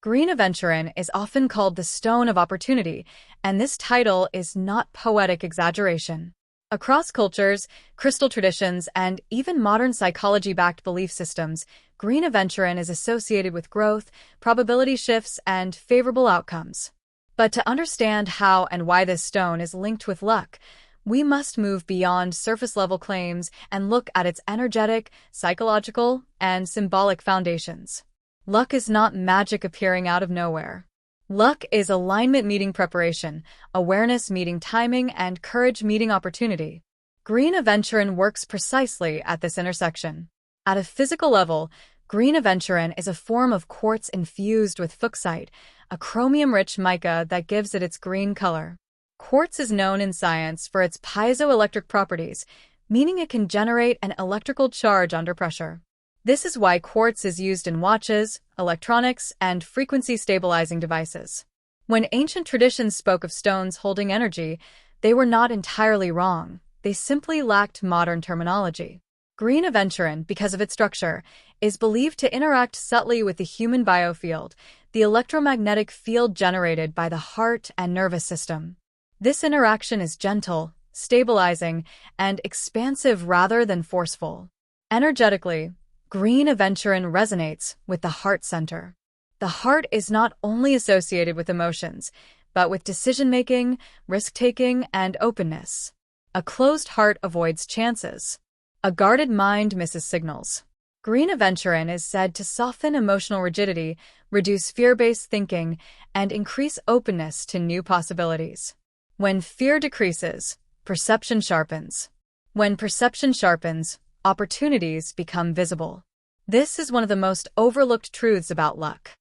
Green Aventurine is often called the Stone of Opportunity, and this title is not poetic exaggeration. Across cultures, crystal traditions, and even modern psychology-backed belief systems, Green Aventurine is associated with growth, probability shifts, and favorable outcomes. But to understand how and why this stone is linked with luck, we must move beyond surface-level claims and look at its energetic, psychological, and symbolic foundations. Luck is not magic appearing out of nowhere. Luck is alignment meeting preparation, awareness meeting timing, and courage meeting opportunity. Green Aventurine works precisely at this intersection. At a physical level, Green Aventurine is a form of quartz infused with fuchsite, a chromium-rich mica that gives it its green color. Quartz is known in science for its piezoelectric properties, meaning it can generate an electrical charge under pressure. This is why quartz is used in watches, electronics, and frequency-stabilizing devices. When ancient traditions spoke of stones holding energy, they were not entirely wrong. They simply lacked modern terminology. Green Aventurine, because of its structure, is believed to interact subtly with the human biofield, the electromagnetic field generated by the heart and nervous system. This interaction is gentle, stabilizing, and expansive rather than forceful. Energetically, Green Aventurine resonates with the heart center. The heart is not only associated with emotions, but with decision-making, risk-taking, and openness. A closed heart avoids chances. A guarded mind misses signals. Green Aventurine is said to soften emotional rigidity, reduce fear-based thinking, and increase openness to new possibilities. When fear decreases, perception sharpens. When perception sharpens, opportunities become visible. This is one of the most overlooked truths about luck.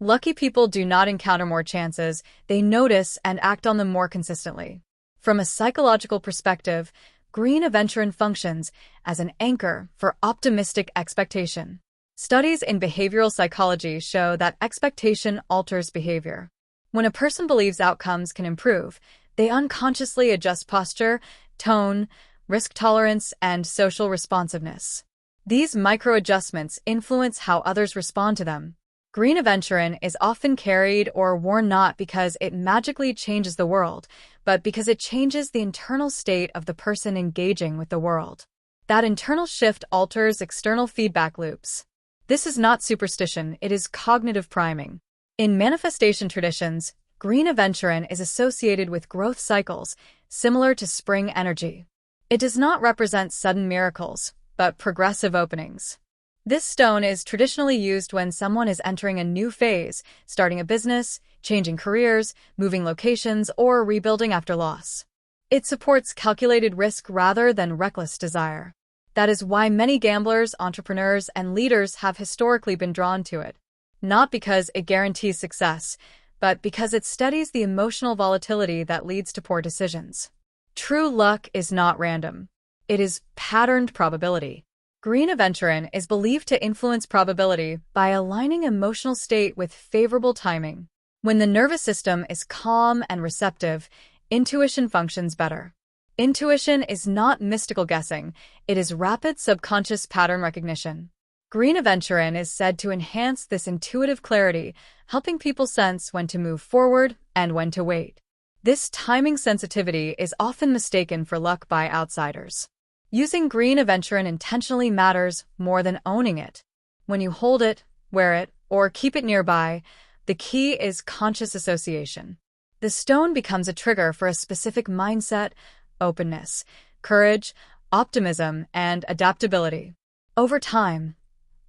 Lucky people do not encounter more chances, they notice and act on them more consistently. From a psychological perspective, Green Aventurine functions as an anchor for optimistic expectation. Studies in behavioral psychology show that expectation alters behavior. When a person believes outcomes can improve, they unconsciously adjust posture, tone, risk tolerance, and social responsiveness. These micro-adjustments influence how others respond to them. Green Aventurine is often carried or worn not because it magically changes the world, but because it changes the internal state of the person engaging with the world. That internal shift alters external feedback loops. This is not superstition, it is cognitive priming. In manifestation traditions, Green Aventurine is associated with growth cycles, similar to spring energy. It does not represent sudden miracles, but progressive openings. This stone is traditionally used when someone is entering a new phase, starting a business, changing careers, moving locations, or rebuilding after loss. It supports calculated risk rather than reckless desire. That is why many gamblers, entrepreneurs, and leaders have historically been drawn to it. Not because it guarantees success, but because it steadies the emotional volatility that leads to poor decisions. True luck is not random. It is patterned probability. Green Aventurine is believed to influence probability by aligning emotional state with favorable timing. When the nervous system is calm and receptive, intuition functions better. Intuition is not mystical guessing, it is rapid subconscious pattern recognition. Green Aventurine is said to enhance this intuitive clarity, helping people sense when to move forward and when to wait. This timing sensitivity is often mistaken for luck by outsiders. Using Green Aventurine intentionally matters more than owning it. When you hold it, wear it, or keep it nearby, the key is conscious association. The stone becomes a trigger for a specific mindset, openness, courage, optimism, and adaptability. Over time,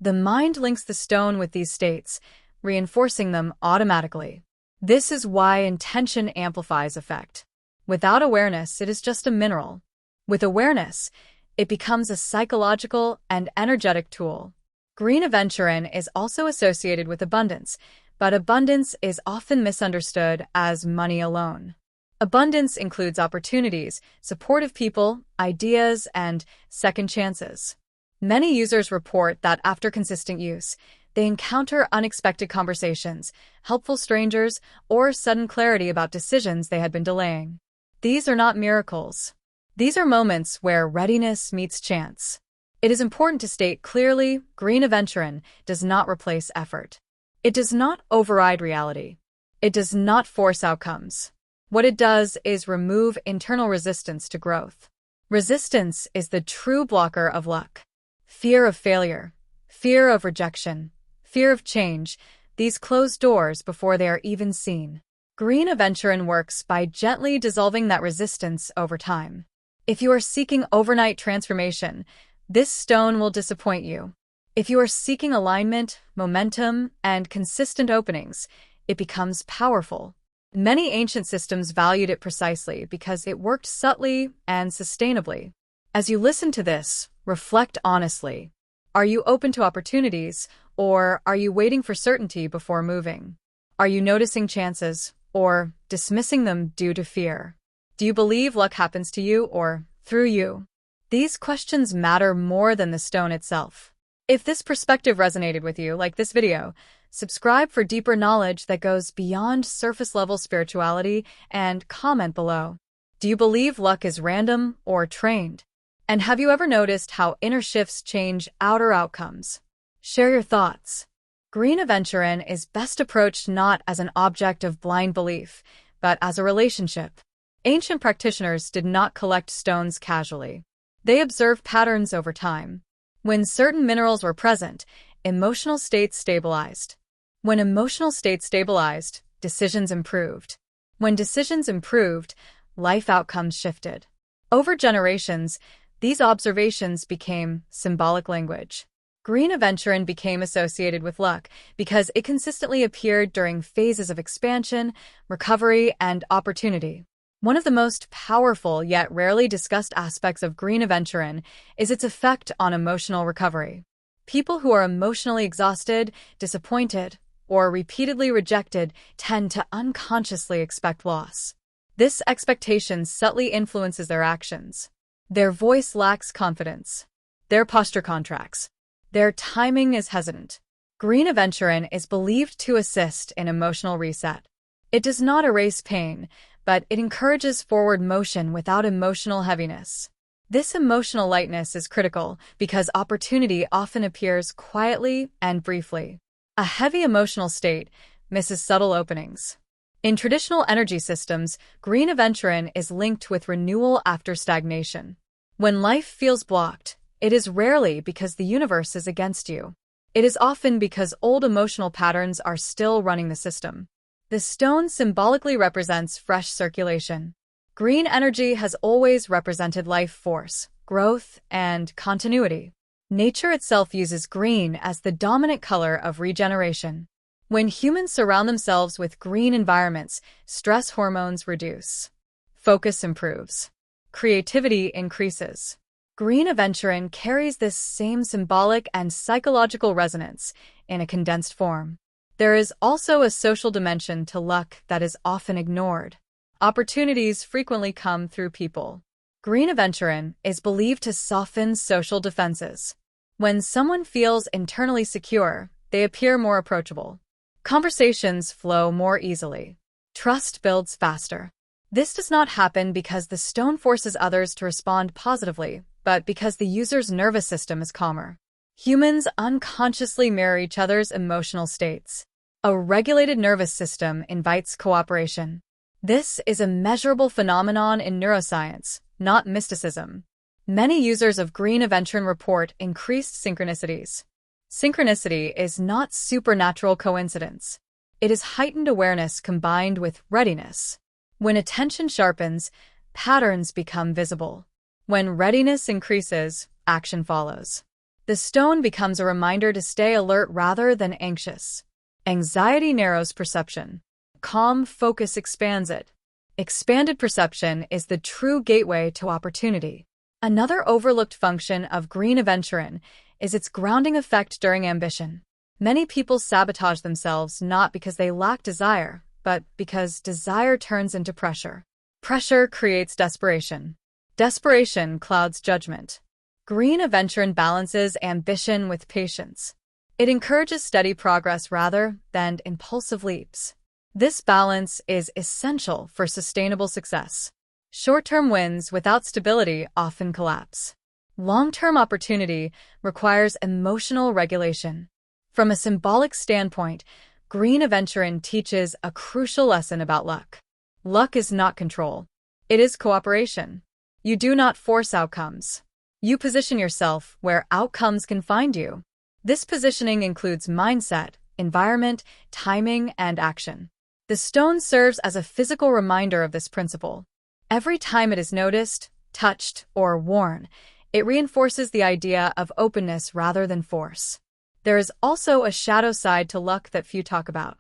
the mind links the stone with these states, reinforcing them automatically. This is why intention amplifies effect. Without awareness, it is just a mineral. With awareness, it becomes a psychological and energetic tool. Green Aventurine is also associated with abundance, but abundance is often misunderstood as money alone. Abundance includes opportunities, supportive people, ideas, and second chances. Many users report that after consistent use, they encounter unexpected conversations, helpful strangers, or sudden clarity about decisions they had been delaying. These are not miracles. These are moments where readiness meets chance. It is important to state clearly, Green Aventurine does not replace effort. It does not override reality. It does not force outcomes. What it does is remove internal resistance to growth. Resistance is the true blocker of luck. Fear of failure, fear of rejection, fear of change, these close doors before they are even seen. Green Aventurine works by gently dissolving that resistance over time. If you are seeking overnight transformation, this stone will disappoint you. If you are seeking alignment, momentum, and consistent openings, it becomes powerful. Many ancient systems valued it precisely because it worked subtly and sustainably. As you listen to this, reflect honestly. Are you open to opportunities, or are you waiting for certainty before moving? Are you noticing chances, or dismissing them due to fear? Do you believe luck happens to you or through you? These questions matter more than the stone itself. If this perspective resonated with you, like this video, subscribe for deeper knowledge that goes beyond surface-level spirituality and comment below. Do you believe luck is random or trained? And have you ever noticed how inner shifts change outer outcomes? Share your thoughts. Green Aventurine is best approached not as an object of blind belief, but as a relationship. Ancient practitioners did not collect stones casually. They observed patterns over time. When certain minerals were present, emotional states stabilized. When emotional states stabilized, decisions improved. When decisions improved, life outcomes shifted. Over generations, these observations became symbolic language. Green Aventurine became associated with luck because it consistently appeared during phases of expansion, recovery, and opportunity. One of the most powerful yet rarely discussed aspects of Green Aventurine is its effect on emotional recovery. People who are emotionally exhausted, disappointed, or repeatedly rejected tend to unconsciously expect loss. This expectation subtly influences their actions. Their voice lacks confidence. Their posture contracts. Their timing is hesitant. Green Aventurine is believed to assist in emotional reset. It does not erase pain, but it encourages forward motion without emotional heaviness. This emotional lightness is critical because opportunity often appears quietly and briefly. A heavy emotional state misses subtle openings. In traditional energy systems, Green Aventurine is linked with renewal after stagnation. When life feels blocked, it is rarely because the universe is against you. It is often because old emotional patterns are still running the system. The stone symbolically represents fresh circulation. Green energy has always represented life force, growth, and continuity. Nature itself uses green as the dominant color of regeneration. When humans surround themselves with green environments, stress hormones reduce. Focus improves. Creativity increases. Green Aventurine carries this same symbolic and psychological resonance in a condensed form. There is also a social dimension to luck that is often ignored. Opportunities frequently come through people. Green Aventurine is believed to soften social defenses. When someone feels internally secure, they appear more approachable. Conversations flow more easily. Trust builds faster. This does not happen because the stone forces others to respond positively, but because the user's nervous system is calmer. Humans unconsciously mirror each other's emotional states. A regulated nervous system invites cooperation. This is a measurable phenomenon in neuroscience, not mysticism. Many users of Green Aventurine report increased synchronicities. Synchronicity is not supernatural coincidence. It is heightened awareness combined with readiness. When attention sharpens, patterns become visible. When readiness increases, action follows. The stone becomes a reminder to stay alert rather than anxious. Anxiety narrows perception. Calm focus expands it. Expanded perception is the true gateway to opportunity. Another overlooked function of Green Aventurine is its grounding effect during ambition. Many people sabotage themselves not because they lack desire, but because desire turns into pressure. Pressure creates desperation. Desperation clouds judgment. Green Aventurine balances ambition with patience. It encourages steady progress rather than impulsive leaps. This balance is essential for sustainable success. Short-term wins without stability often collapse. Long-term opportunity requires emotional regulation. From a symbolic standpoint, Green Aventurine teaches a crucial lesson about luck. Luck is not control. It is cooperation. You do not force outcomes. You position yourself where outcomes can find you. This positioning includes mindset, environment, timing, and action. The stone serves as a physical reminder of this principle. Every time it is noticed, touched, or worn, it reinforces the idea of openness rather than force. There is also a shadow side to luck that few talk about.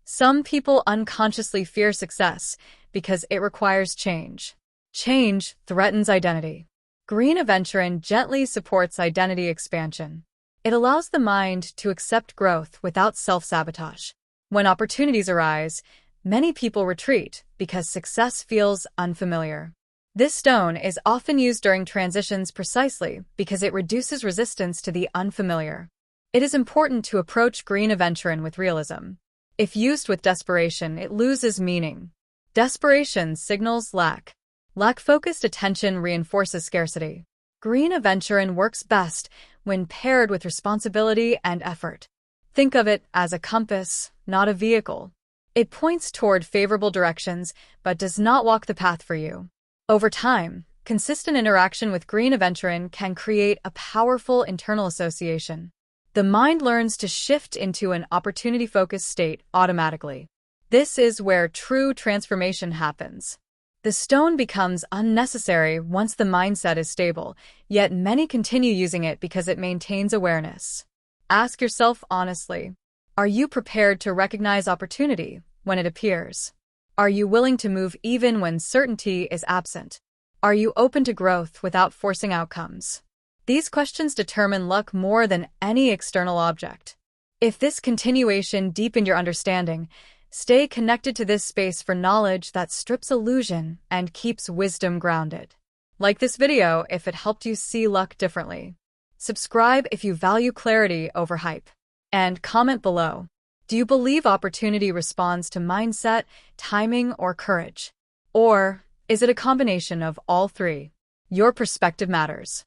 Some people unconsciously fear success because it requires change. Change threatens identity. Green Aventurine gently supports identity expansion. It allows the mind to accept growth without self-sabotage. When opportunities arise, many people retreat because success feels unfamiliar. This stone is often used during transitions precisely because it reduces resistance to the unfamiliar. It is important to approach Green Aventurine with realism. If used with desperation, it loses meaning. Desperation signals lack. Lack-focused attention reinforces scarcity. Green Aventurine works best when paired with responsibility and effort. Think of it as a compass, not a vehicle. It points toward favorable directions, but does not walk the path for you. Over time, consistent interaction with Green Aventurine can create a powerful internal association. The mind learns to shift into an opportunity-focused state automatically. This is where true transformation happens. The stone becomes unnecessary once the mindset is stable, yet many continue using it because it maintains awareness. Ask yourself honestly, are you prepared to recognize opportunity when it appears? Are you willing to move even when certainty is absent? Are you open to growth without forcing outcomes? These questions determine luck more than any external object. If this continuation deepened your understanding, stay connected to this space for knowledge that strips illusion and keeps wisdom grounded. Like this video if it helped you see luck differently. Subscribe if you value clarity over hype. And comment below. Do you believe opportunity responds to mindset, timing, or courage? Or is it a combination of all three? Your perspective matters.